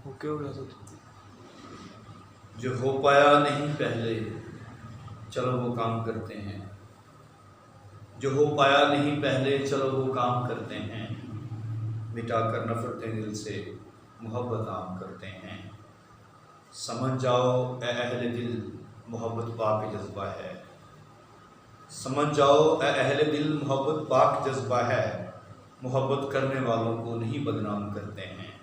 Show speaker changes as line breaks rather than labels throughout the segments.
Okay हो गया तो
जो हो पाया नहीं पहले, चलो वो काम करते हैं। जो हो पाया नहीं पहले, चलो वो काम करते हैं। मिटा कर नफरतें दिल से मोहब्बत आम करते हैं। समझ जाओ ए अहले दिल, मोहब्बत पाक जज्बा है। समझ जाओ ए अहले दिल, मोहब्बत पाक जज्बा है। मोहब्बत करने वालों को नहीं बदनाम करते हैं।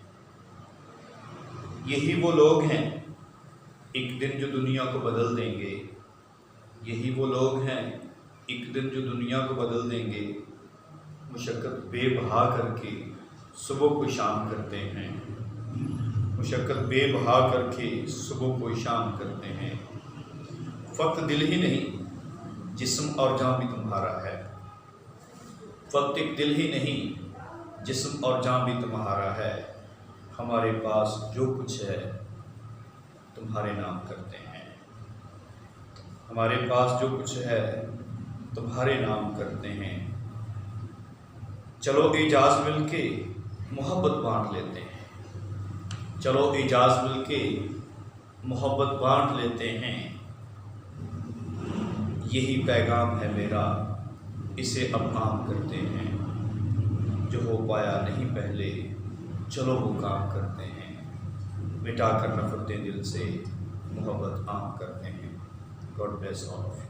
यही वो लोग हैं एक दिन जो दुनिया को बदल देंगे। यही वो लोग हैं एक दिन जो दुनिया को बदल देंगे। मुशक्क़त बेबहा करके सुबह को शाम करते हैं। मुशक्क़त बेबहा करके सुबह को शाम करते हैं। फ़क़्त दिल ही नहीं जिस्म और जान भी तुम्हारा है। फ़क़्त एक दिल ही नहीं जिस्म और जान भी तुम्हारा है। हमारे पास जो कुछ है तुम्हारे नाम करते हैं। हमारे पास जो कुछ है तुम्हारे नाम करते हैं। चलो इजाज़ मिलके मोहब्बत बांट लेते हैं। चलो इजाज़ मिलके मोहब्बत बांट लेते हैं। यही पैगाम है मेरा, इसे अब आम करते हैं। जो हो पाया नहीं पहले, चलो वो काम करते हैं। मिटा कर नफरतें दिल से मोहब्बत आम करते हैं। God bless all of you.